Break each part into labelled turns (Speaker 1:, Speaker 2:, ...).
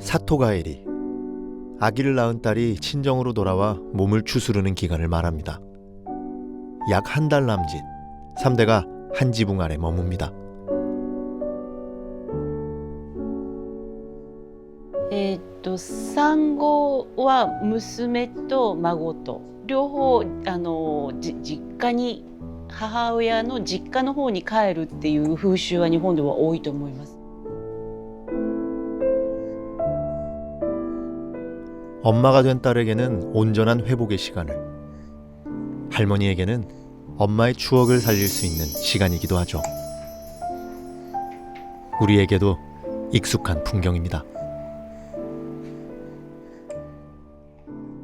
Speaker 1: 사토가에리, 아기를 낳은 딸이 친정으로 돌아와 몸을 추스르는 기간을 말합니다. 약 한 달 남짓, 3대가 한 지붕 아래 머뭅니다.
Speaker 2: 産後は娘と孫と両方実家に母親の実家の方に帰るっていう風習は日本では多いと思います。
Speaker 1: 엄마가 된 딸에게는 온전한 회복의 시간을, 할머니에게는 엄마의 추억을 살릴 수 있는 시간이기도 하죠. 우리에게도 익숙한 풍경입니다.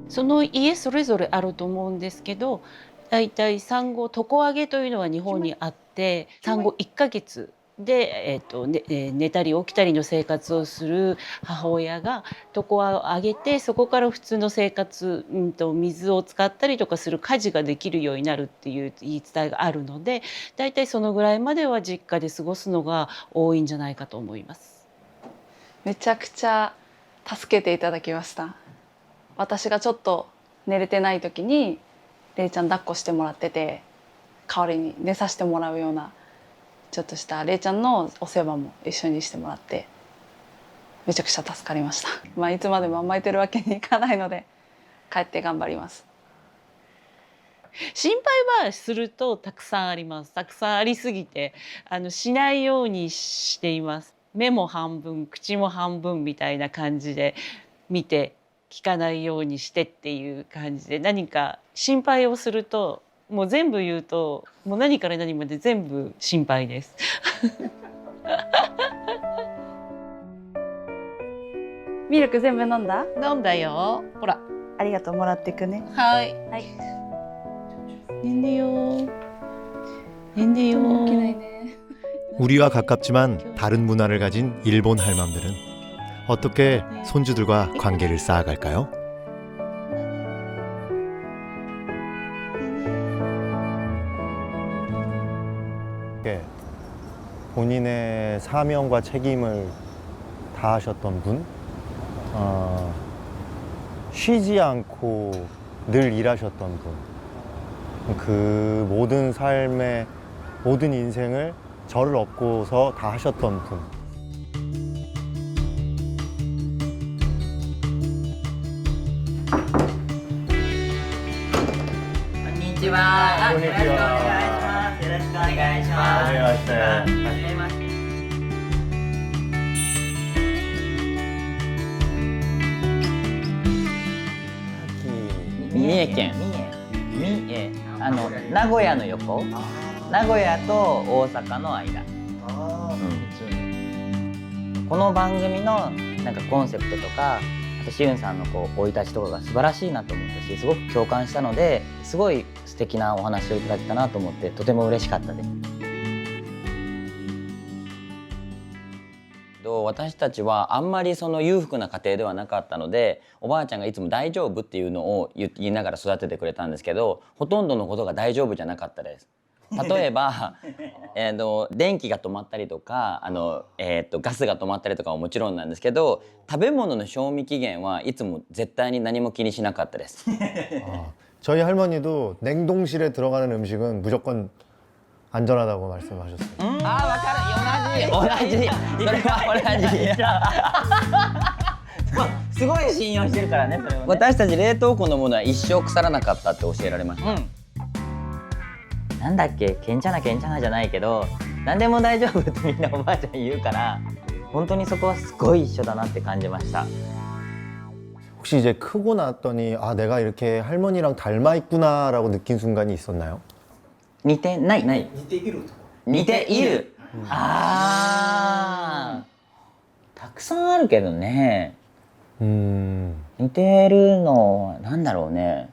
Speaker 2: その家それぞれあると思うんですけど、だいたい産後床上げというのは日本にあって、産後1ヶ月で、寝たり起きたりの生活をする母親が床を上げて、そこから普通の生活、水を使ったりとかする家事ができるようになるっていう言い伝えがあるので、だいたいそのぐらいまでは実家で過ごすのが多いんじゃないかと思います。
Speaker 3: めちゃくちゃ助けていただきました。私がちょっと寝れてない時にれいちゃん抱っこしてもらってて、代わりに寝させてもらうようなちょっとしたれいちゃんのお世話も一緒にしてもらって、めちゃくちゃ助かりました。いつまでも甘えてるわけにいかないので、帰って頑張ります。
Speaker 2: 心配はするとたくさんあります。たくさんありすぎてしないようにしています。目も半分口も半分みたいな感じで見て、聞かないようにしてっていう感じで、何か心配をするともう全部言うと、もう何から何まで全部心配です。
Speaker 3: ミルク全部飲んだ？
Speaker 2: 飲んだよ。ほら。
Speaker 3: ありがとう、もらってくね。
Speaker 2: はい。
Speaker 3: はい。
Speaker 2: 寝んでよ。寝んでよ。
Speaker 3: 起きないね。
Speaker 1: 우리와 가깝지만 다른 문화를 가진 일본 할맘들은 어떻게 손주들과 관계를 쌓아갈까요? 본인의 사명과 책임을 다하셨던 분, 쉬지 않고 늘 일하셨던 분, 그 모든 삶의 모든 인생을 저를 업고서 다 하셨던 분.
Speaker 4: konnichiwa.
Speaker 1: konnichiwa.
Speaker 4: よろしくお願いします。よろしくお願いします。はじめまして。三重県。名古屋の横。名古屋と大阪の間。この番組のなんかコンセプトとか、あとしゅんさんの生い立ちとかが素晴らしいなと思ったし、すごく共感したので、すごい素敵なお話をいただけたなと思って、とても嬉しかったです。私たちはあんまりその裕福な家庭ではなかったので、おばあちゃんがいつも大丈夫っていうのを言いながら育ててくれたんですけど、ほとんどのことが大丈夫じゃなかったです。例えば電気が止まったりとかガスが止まったりとかはもちろんなんですけど、食べ物の賞味期限はいつも絶対に何も気にしなかったです。
Speaker 1: 저희 할머니도 냉동실에 들어가는 음식은 무조건 안전하다고 말씀하셨어요.
Speaker 4: あ、わかる。同じ。それは同じ。すごい信用してるからね、それはね。私たち冷凍庫のものは一生腐らなかったって教えられました。なんだっけ、けんちゃなけんちゃなじゃないけど、何でも大丈夫ってみんなおばあちゃん言うから、本当にそこはすごい一緒だなって感じました。
Speaker 1: 혹시 이제 크고 났더니 아 내가 이렇게 할머니랑 닮아 있구나라고 느낀 순간이 있었나요?
Speaker 4: 似てない。似ている。似ている。ああ。たくさんあるけどね。似てるのはなんだろうね。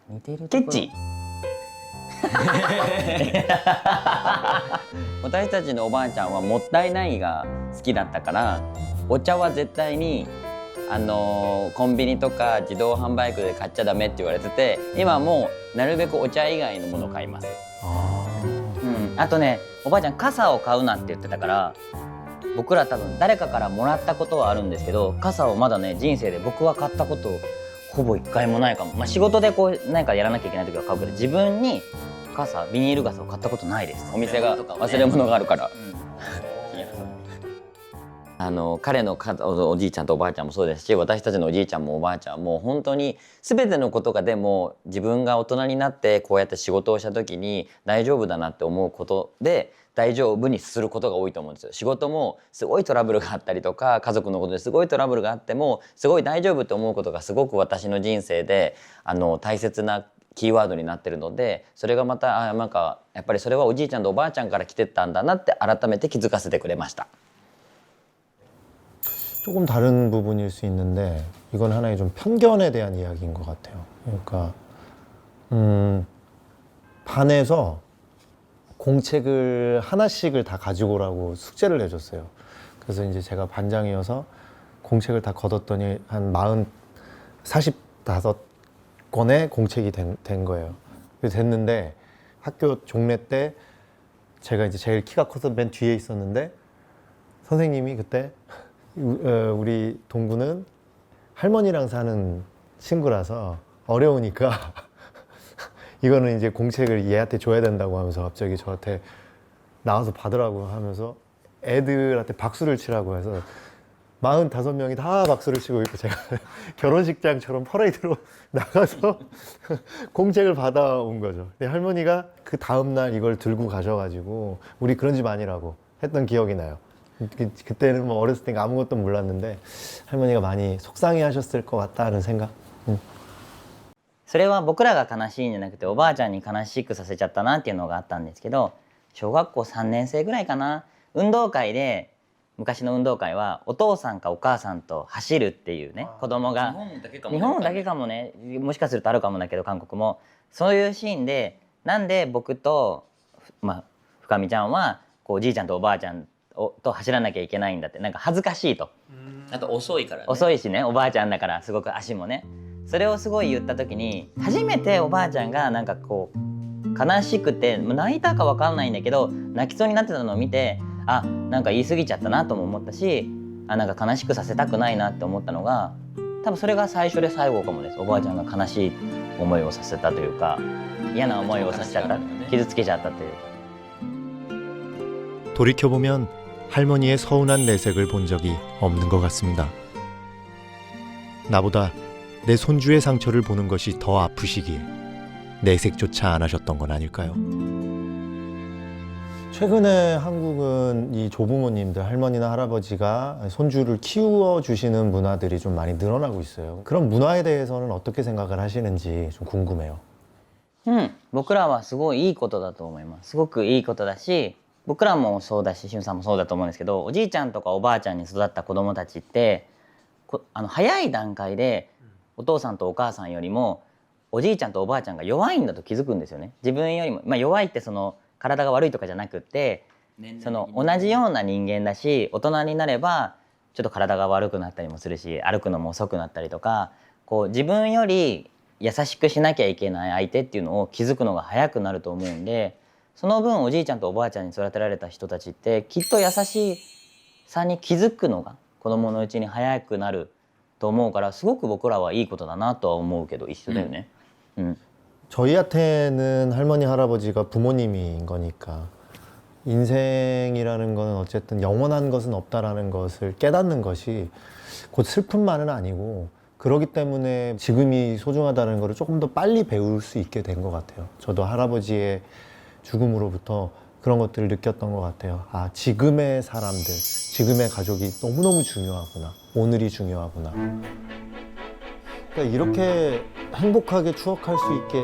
Speaker 4: 似てる。ケッチ。私たちのおばあちゃんはもったいないが好きだったから、お茶は絶対にコンビニとか自動販売機で買っちゃダメって言われてて、今もうなるべくお茶以外のものを買います。あとね、おばあちゃん傘を買うなって言ってたから、僕ら多分誰かからもらったことはあるんですけど、傘をまだね人生で僕は買ったことほぼ1回もないかも。まあ仕事でこう何かやらなきゃいけない時は買うけど、自分に傘、ビニール傘を買ったことないです。お店が忘れ物があるから。彼のおじいちゃんとおばあちゃんもそうですし、私たちのおじいちゃんもおばあちゃんも本当に全てのことが、でも自分が大人になってこうやって仕事をした時に大丈夫だなって思うことで大丈夫にすることが多いと思うんですよ。仕事もすごいトラブルがあったりとか、家族のことですごいトラブルがあってもすごい大丈夫と思うことがすごく私の人生で大切なキーワードになってるので、それがまたなんかやっぱりそれはおじいちゃんとおばあちゃんから来てたんだなって改めて気づかせてくれました。
Speaker 1: 조금 다른 부분일 수 있는데 이건 하나의 좀 편견에 대한 이야기인 것 같아요. 그러니까 반에서 공책을 하나씩을 다 가지고 오라고 숙제를 내줬어요. 그래서 이제 제가 반장이어서 공책을 다 걷었더니 한 45권의 공책이 된 거예요. 그래서 됐는데 학교 종례 때 제가 이제 제일 키가 커서 맨 뒤에 있었는데 선생님이 그때 우리 동구는 할머니랑 사는 친구라서 어려우니까 이거는 이제 공책을 얘한테 줘야 된다고 하면서 갑자기 저한테 나와서 받으라고 하면서 애들한테 박수를 치라고 해서 45명이 다 박수를 치고 있고 제가 결혼식장처럼 퍼레이드로 나가서 공책을 받아온 거죠. 할머니가 그 다음날 이걸 들고 가셔가지고 우리 그런 집 아니라고 했던 기억이 나요. 그때는 뭐 어렸을 때 아무것도 몰랐는데 할머니가 많이 속상해 하셨을 것 같다는 생각.
Speaker 4: それは僕らが悲しいんじゃなくて、おばあちゃんに悲しくさせちゃったなっていうのがあったんですけど、小学校3年生ぐらいかな、運動会で、昔の運動会はお父さんかお母さんと走るっていうね、子供が日本だけかもね、もしかするとあるかもだけど韓国もそういうシーンで、なんで僕と深見ちゃんはこうおじいちゃんとおばあちゃんと走らなきゃいけないんだって、なんか恥ずかしいと。あと遅いからね。遅いしね、おばあちゃんだからすごく足もね。それをすごい言った時に、初めておばあちゃんがなんかこう悲しくて、泣いたか分かんないんだけど泣きそうになってたのを見て、あ、なんか言い過ぎちゃったなとも思ったし、なんか悲しくさせたくないなって思ったのが、多分それが最初で最後かもです。おばあちゃんが悲しい思いをさせたというか、嫌な思いをさせちゃった、傷つけちゃったというか。
Speaker 1: 돌이켜보면 할머니의 서운한 내색을 본 적이 없는 것 같습니다. 나보다 내 손주의 상처를 보는 것이 더 아프시기에 내색조차 안 하셨던 건 아닐까요? 최근에 한국은 이 조부모님들, 할머니나 할아버지가 손주를 키워주시는 문화들이 좀 많이 늘어나고 있어요. 그런 문화에 대해서는 어떻게 생각을 하시는지 좀 궁금해요.
Speaker 4: 僕らはすごいいいことだと思います。すごくいいことだし、僕らもそうだし、しゅんさんもそうだと思うんですけど、おじいちゃんとかおばあちゃんに育った子供たちって早い段階でお父さんとお母さんよりもおじいちゃんとおばあちゃんが弱いんだと気づくんですよね。自分よりも、弱いってその体が悪いとかじゃなくって、その同じような人間だし、大人になればちょっと体が悪くなったりもするし、歩くのも遅くなったりとか、こう自分より優しくしなきゃいけない相手っていうのを気づくのが早くなると思うんで、その分おじいちゃんとおばあちゃんに育てられた人たちってきっと優しさに気づくのが子供のうちに早くなると思うから、すごく僕らはいいことだなとは思うけど、一緒だよね。
Speaker 1: 저희한테는 할머니 할아버지가 부모님인 거니까 인생이라는 거는 어쨌든 영원한 것은 없다라는 것을 깨닫는 것이 곧 슬픔만은 아니고, 그러기 때문에 지금이 소중하다는 것을 조금 더 빨리 배울 수 있게 된 것 같아요. 저도 할아버지의 죽음으로부터 그런 것들을 느꼈던 것 같아요. 아, 지금의 사람들, 지금의 가족이 너무너무 중요하구나. 오늘이 중요하구나. 그러니까 이렇게 행복하게 추억할 수 있게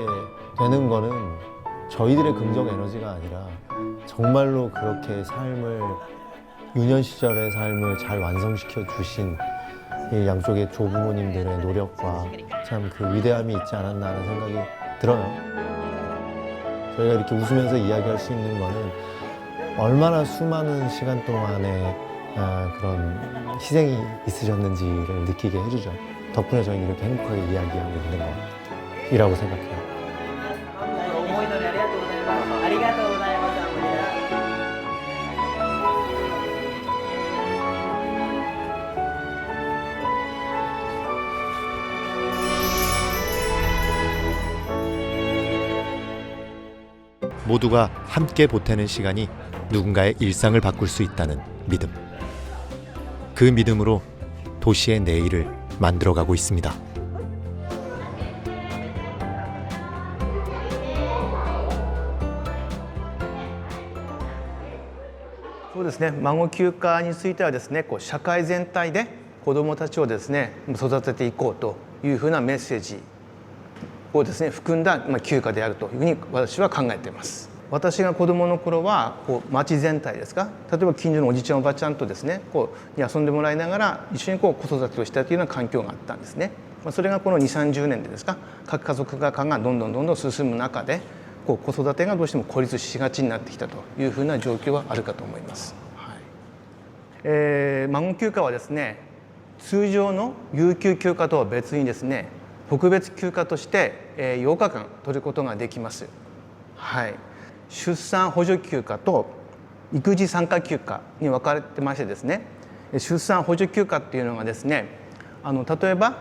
Speaker 1: 되는 거는 저희들의 긍정 에너지가 아니라 정말로 그렇게 삶을, 유년 시절의 삶을 잘 완성시켜 주신 이 양쪽의 조부모님들의 노력과 참 그 위대함이 있지 않았나 하는 생각이 들어요. 저희가 이렇게 웃으면서 이야기할 수 있는 거는 얼마나 수많은 시간 동안에 그런 희생이 있으셨는지를 느끼게 해주죠. 덕분에 저희는 이렇게 행복하게 이야기하고 있는 거라고 생각해요.
Speaker 5: 모두가 함께 보태는 시간이 누군가의 일상을 바꿀 수 있다는 믿음. 그 믿음으로 도시의 내일을 만들어가고 있습니다.
Speaker 6: そうですね、孫休暇についてはですね、社会全体で子どもたちをですね育てていこうというふうなメッセージをですね含んだ休暇であるというふうに私は考えています。私が子どもの頃は町全体ですか、例えば近所のおじちゃんおばちゃんとですねに遊んでもらいながら一緒に子育てをしたというような環境があったんですね。それがこの2、30年でですか、核家族化がどんどん進む中で子育てがどうしても孤立しがちになってきたというふうな状況はあるかと思います。孫休暇はですね、通常の有給休暇とは別にですね、特別休暇として8日間取ることができます。はい、出産補助休暇と育児参加休暇に分かれてましてですね、出産補助休暇っていうのがですね、例えば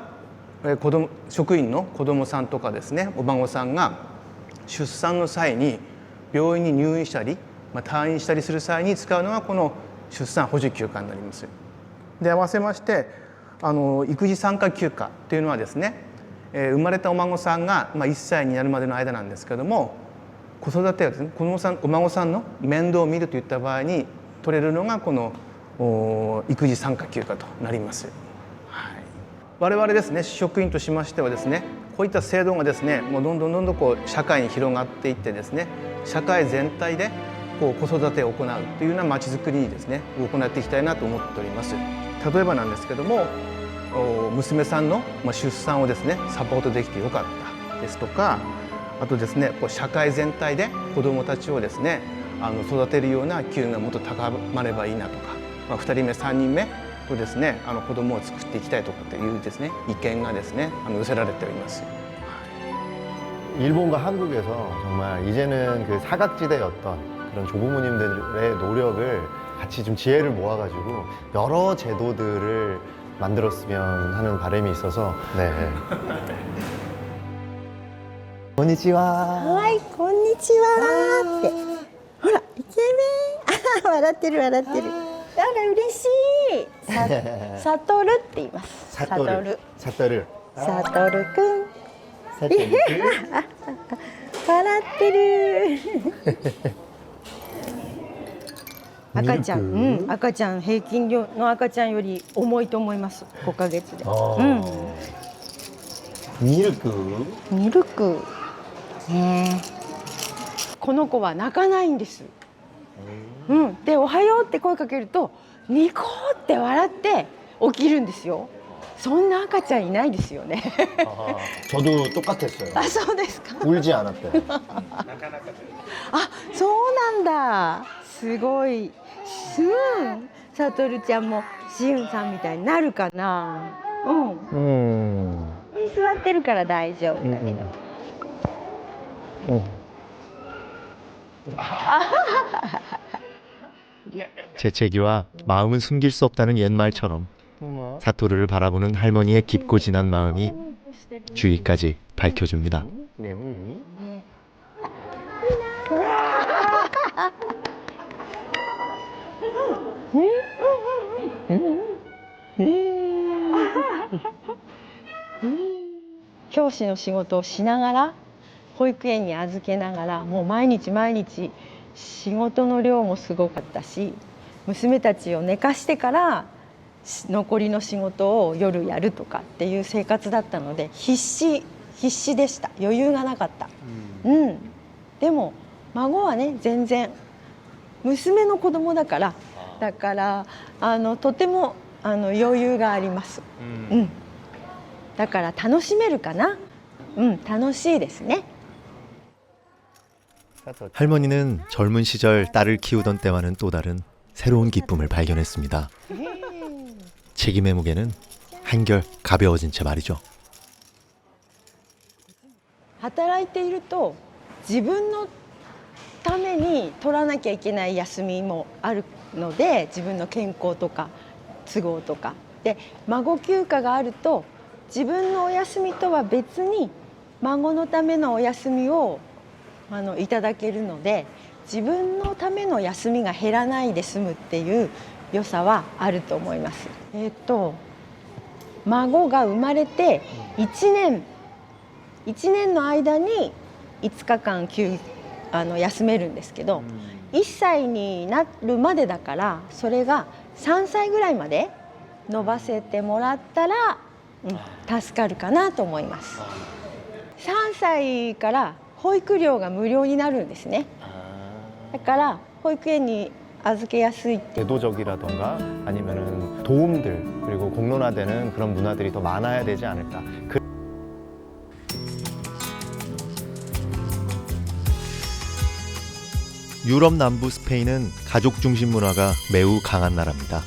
Speaker 6: 職員の子どもさんとかですね、お孫さんが出産の際に病院に入院したり、退院したりする際に使うのがこの出産補助休暇になります。で合わせまして育児参加休暇というのはですね、生まれたお孫さんが1歳になるまでの間なんですけども、子育てをですね、お孫さんの面倒を見るといった場合に取れるのがこの育児参加休暇となります。はい、我々ですね、職員としましてはですね、こういった制度がですね、もうどんどん社会に広がっていってですね、社会全体で子育てを行うというようなまちづくりにですね行っていきたいなと思っております。例えばなんですけども、娘さんの出産をですねサポートできてよかったですとか、あとですね社会全体で子どもたちをですね育てるような機運がもっと高まればいいなとか、2人目3人目とですね子どもを作っていきたいとかっていうですね意見がですね寄せられております。
Speaker 1: 일본과 한국에서 정말 이제는 그 사각지대였던 그런 조부모님들의 노력을 같이 좀 지혜를 모아가지고 여러 제도들을 만들었으면 하는 바람이 있어서 네. こんにちは。
Speaker 7: はい、こんにちはって。ほら、イケメン。笑ってる笑ってる。あら、嬉しい。サトルって言います。サトル。
Speaker 1: サトル。
Speaker 7: サトルくん。
Speaker 1: サトルくん。
Speaker 7: 笑ってる。赤ちゃん、赤ちゃん平均の赤ちゃんより重いと思います。5ヶ月で。
Speaker 1: ミルク。
Speaker 7: ミルク。ねえ。この子は泣かないんです。で、おはようって声かけると、ニコって笑って起きるんですよ。そんな赤ちゃんいないですよね。
Speaker 1: 저도 똑같았어요.
Speaker 7: 아, そうですか。
Speaker 1: 울지 않았대요.
Speaker 7: あ、そうなんだ。すごい。サトルちゃんもしゅんさんみたいになるかな。座ってるから大丈夫だけど。
Speaker 5: 재채기와 마음은 숨길 수 없다는 옛말처럼 사토르를 바라보는 할머니의 깊고 진한 마음이 주위까지 밝혀줍니다.
Speaker 7: 음. 教師の仕事をしながら保育園に預けながらもう毎日仕事の量もすごかったし、娘たちを寝かしてから残りの仕事を夜やるとかっていう生活だったので必死でした。余裕がなかった。でも孫はね、全然娘の子供だからとても余裕があります。だから楽しめるかな。楽しいですね。
Speaker 5: 할머니는 젊은 시절 딸을 키우던 때와는 또 다른 새로운 기쁨을 발견했습니다. 책임의 무게는 한결 가벼워진 채 말이죠.
Speaker 7: 働いていると自分のために取らなきゃいけない休みもあるので、自分の健康とか都合とかで、孫休暇があると自分のお休みとは別に孫のためのお休みをいただけるので、自分のための休みが減らないで済むっていう良さはあると思います。孫が生まれて1年の間に5日間休めるんですけど、1歳になるまでだから、それが3歳ぐらいまで伸ばせてもらったら、助かるかなと思います。3歳から保育料が無料になるんですね。だから保育園に預けやすいって。
Speaker 1: 제도적이라던가 아니면은 도움들 그리고 공론화되는 그런 문화들이 더 많아야 되지 않을까.
Speaker 5: 유럽 남부 스페인은 가족 중심 문화가 매우 강한 나라입니다.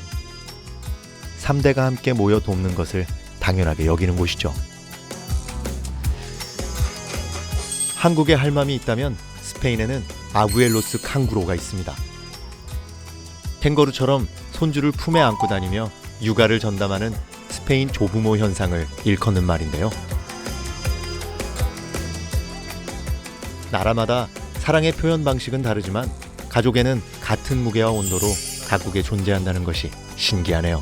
Speaker 5: 3대가 함께 모여 돕는 것을 당연하게 여기는 곳이죠. 한국에 할맘이 있다면 스페인에는 아부엘로스 칸구로가 있습니다. 캥거루처럼 손주를 품에 안고 다니며 육아를 전담하는 스페인 조부모 현상을 일컫는 말인데요. 나라마다 사랑의 표현 방식은 다르지만 가족에는 같은 무게와 온도로 각국에 존재한다는 것이 신기하네요.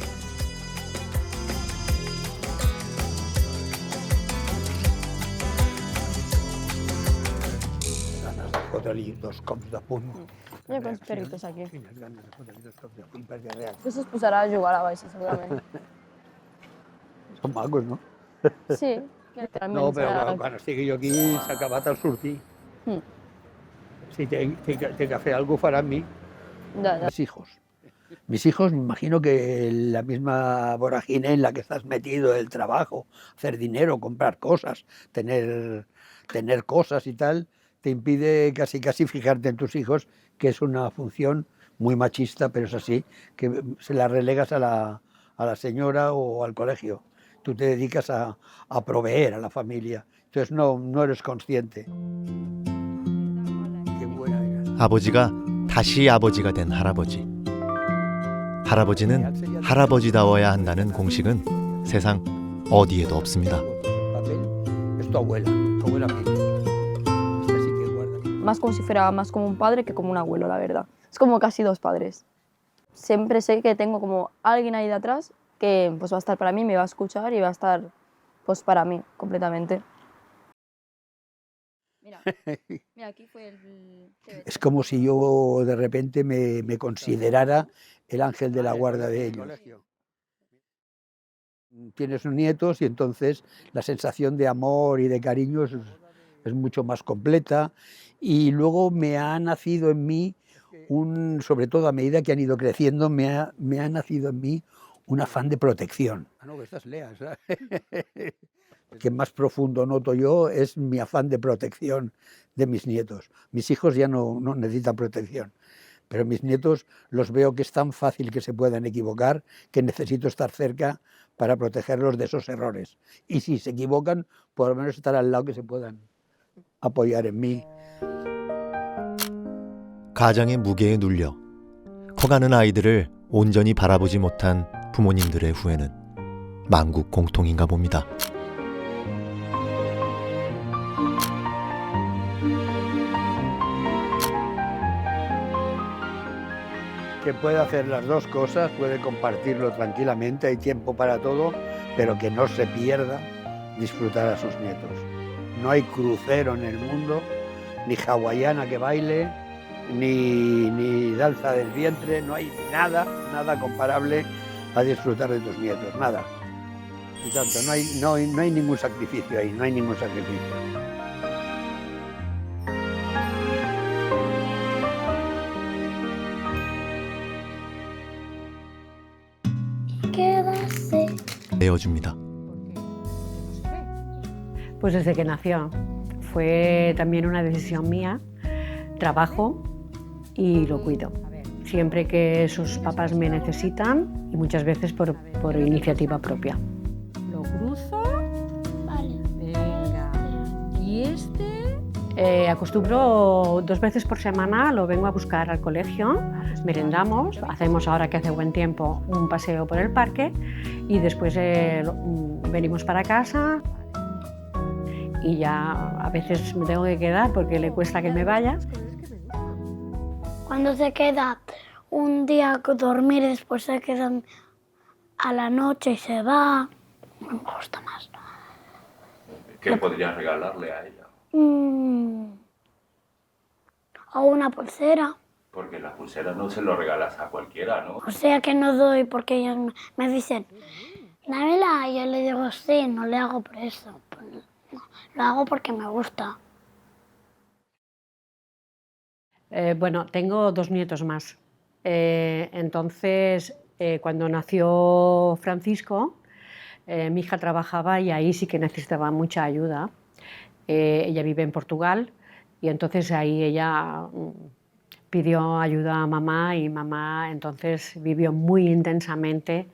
Speaker 8: Dos cops de puny.
Speaker 9: Hi ha quants perritos aquí?
Speaker 8: Quines ganes de fotre-li dos cops de puny perquè real.
Speaker 9: Això es posarà a jugar a la baixa, segurament.
Speaker 8: Són macos, no?
Speaker 9: Sí, literalment.
Speaker 8: No, però quan estigui jo aquí s'ha acabat el sortir. Si tenc que fer alguna cosa, farà amb mi.
Speaker 9: Ya, ya.
Speaker 8: Mis hijos. Mis hijos, me imagino que la misma vorágine en la que estás metido, el trabajo, hacer dinero, comprar cosas, tener cosas y tal, te impide casi fijarte en tus hijos, que es una función muy machista, pero es así, que se la relegas a la señora o al colegio. Tú te dedicas a proveer a la familia, entonces no eres consciente. Qué buena era.
Speaker 5: 아버지가 다시 아버지가 된 할아버지. 할아버지는 할아버지다워야 한다는 공식은 세상 어디에도 없습니다.
Speaker 8: Papel es tu abuela Pili. Esta sí que guarda.
Speaker 9: Más como si fuera más como un padre que como un abuelo, la verdad. Es como casi dos padres. Siempre sé que tengo como alguien ahí de atrás que pues va a estar para mí, me va a escuchar y va a estar pues para mí completamente. Mira, aquí fue el...
Speaker 8: Es como si yo de repente me considerara el ángel de la guarda de ellos. Tienes nietos y entonces la sensación de amor y de cariño es mucho más completa, y luego me ha nacido en mí, sobre todo a medida que han ido creciendo, me ha nacido en mí un afán de protección. No, que estás leas. Lo que más profundo noto yo es mi afán de protección de mis nietos. Mis hijos ya no necesitan protección, pero mis nietos los veo que es tan fácil que se puedan equivocar que necesito estar cerca para protegerlos de esos errores. Y si se equivocan, por lo menos estar al lado, que se puedan apoyar en mí.
Speaker 5: 가장의 무게에 눌려 커가는 아이들을 온전히 바라보지 못한 부모님들의 후회는 만국 공통인가 봅니다.
Speaker 8: Que puede hacer las dos cosas, puede compartirlo tranquilamente, hay tiempo para todo, pero que no se pierda disfrutar a sus nietos. No hay crucero en el mundo, ni hawaiana que baile, ni danza del vientre, no hay nada comparable a disfrutar de tus nietos, nada. Y tanto, no hay ningún sacrificio ahí, no hay ningún sacrificio.
Speaker 5: 내어줍니다.
Speaker 10: Pues desde que nació. Fue también una decisión mía. Trabajo y lo cuido. Siempre que sus papás me necesitan y muchas veces por iniciativa propia. Lo cruzo.
Speaker 11: Vale.
Speaker 10: Venga. ¿Y este? Acostumbro 2 veces por semana, lo vengo a buscar al colegio, merendamos, hacemos ahora que hace buen tiempo un paseo por el parque y después venimos para casa y ya a veces me tengo que quedar porque le cuesta que me vaya.
Speaker 11: Cuando se queda un día a dormir y después se quedan a la noche y se va, me gusta más.
Speaker 12: ¿Qué podrías regalarle a ella?
Speaker 11: O una pulsera.
Speaker 12: Porque las pulseras no se lo regalas a cualquiera, ¿no?
Speaker 11: O sea que no doy porque ellos me dicen, dámela, y yo le digo sí, no le hago por eso. Lo hago porque me gusta.
Speaker 10: Bueno, tengo 2 nietos más. Entonces, cuando nació Francisco, mi hija trabajaba y ahí sí que necesitaba mucha ayuda. Ella vive en Portugal y entonces ahí ella pidió ayuda a mamá y mamá entonces vivió muy intensamente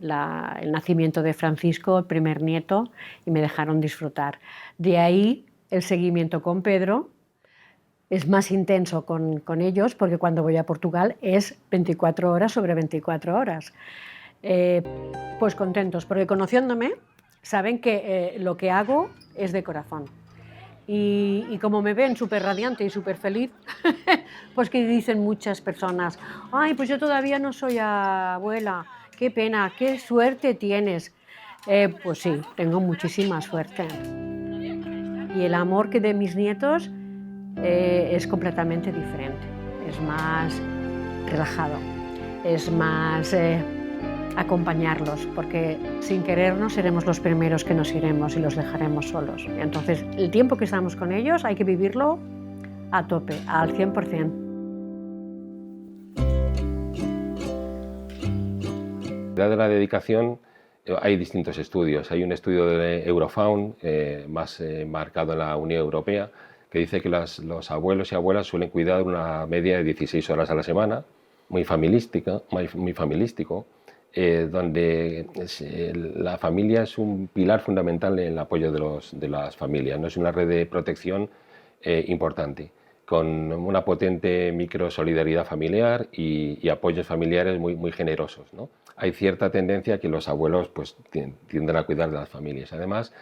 Speaker 10: el nacimiento de Francisco, el primer nieto, y me dejaron disfrutar. De ahí el seguimiento con Pedro es más intenso con ellos porque cuando voy a Portugal es 24 horas sobre 24 horas. Pues contentos, porque conociéndome saben que lo que hago es de corazón. Y como me ven súper radiante y súper feliz, pues que dicen muchas personas, ay, pues yo todavía no soy abuela, qué pena, qué suerte tienes. Pues sí, tengo muchísima suerte. Y el amor que de mis nietos es completamente diferente, es más relajado, es más acompañarlos, porque sin querernos seremos los primeros que nos iremos y los dejaremos solos. Entonces, el tiempo que estamos con ellos hay que vivirlo a tope, al 100%.
Speaker 13: De la dedicación hay distintos estudios. Hay un estudio de Eurofound, más marcado en la Unión Europea, que dice que los abuelos y abuelas suelen cuidar una media de 16 horas a la semana, muy familiístico, donde la familia es un pilar fundamental en el apoyo de las familias, ¿no? Es una red de protección importante, con una potente microsolidaridad familiar y apoyos familiares muy generosos, ¿no? Hay cierta tendencia a que los abuelos pues, tienden a cuidar de las familias. Además,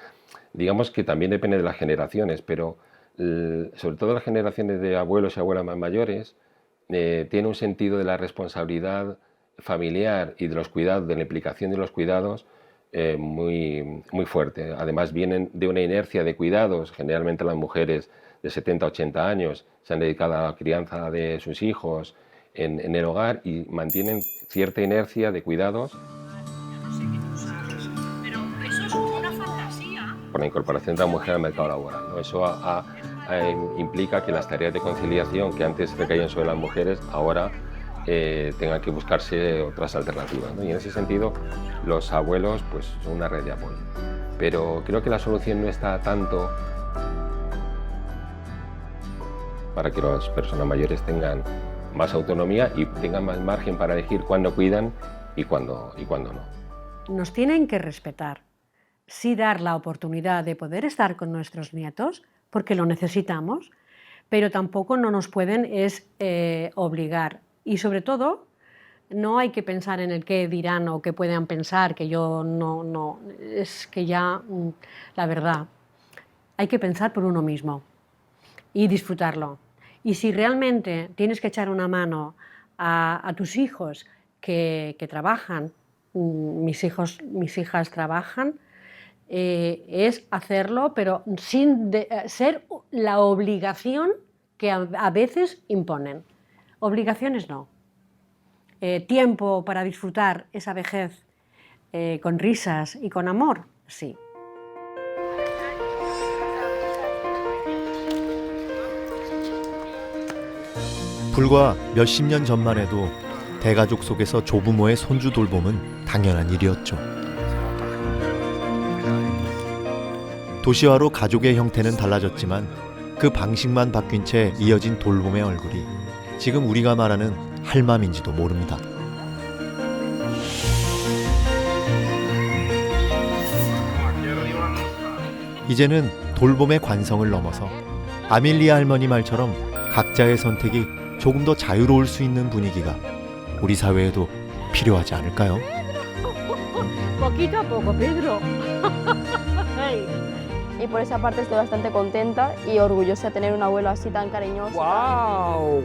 Speaker 13: digamos que también depende de las generaciones, pero sobre todo las generaciones de abuelos y abuelas más mayores tienen un sentido de la responsabilidad familiar y de los cuidados, de la implicación de los cuidados muy fuerte. Además vienen de una inercia de cuidados, generalmente las mujeres de 70 a 80 años se han dedicado a la crianza de sus hijos en el hogar y mantienen cierta inercia de cuidados.
Speaker 10: Pero eso es una fantasía.
Speaker 13: Por la incorporación de la mujer al mercado laboral, ¿no? Eso implica que las tareas de conciliación que antes recaían sobre las mujeres ahora tengan que buscarse otras alternativas, ¿no? Y en ese sentido los abuelos pues, son una red de apoyo. Pero creo que la solución no está tanto para que las personas mayores tengan más autonomía y tengan más margen para elegir cuándo cuidan y cuándo no.
Speaker 10: Nos tienen que respetar, sí dar la oportunidad de poder estar con nuestros nietos, porque lo necesitamos, pero tampoco no nos pueden obligar. Y sobre todo, no hay que pensar en el qué dirán o qué puedan pensar, que yo no, es que ya, la verdad, hay que pensar por uno mismo y disfrutarlo. Y si realmente tienes que echar una mano a tus hijos que trabajan, mis hijas trabajan, es hacerlo, pero sin ser la obligación que a veces imponen. Obligaciones no. Tiempo para disfrutar esa vejez con risas y con amor, sí.
Speaker 5: 불과 몇십 년 전만 해도 대가족 속에서 조부모의 손주 돌봄은 당연한 일이었죠. 도시화로 가족의 형태는 달라졌지만 그 방식만 바뀐 채 이어진 돌봄의 얼굴이 지금 우리가 말하는 할맘인지도 모릅니다. 이제는 돌봄의 관성을 넘어서 아밀리아 할머니 말처럼 각자의 선택이 조금 더 자유로울 수 있는 분위기가 우리 사회에도 필요하지 않을까요?
Speaker 10: Poquito a poco, Pedro.
Speaker 9: y por esa parte estoy bastante contenta y orgullosa de tener un abuelo así tan cariñoso.
Speaker 8: ¡Guau!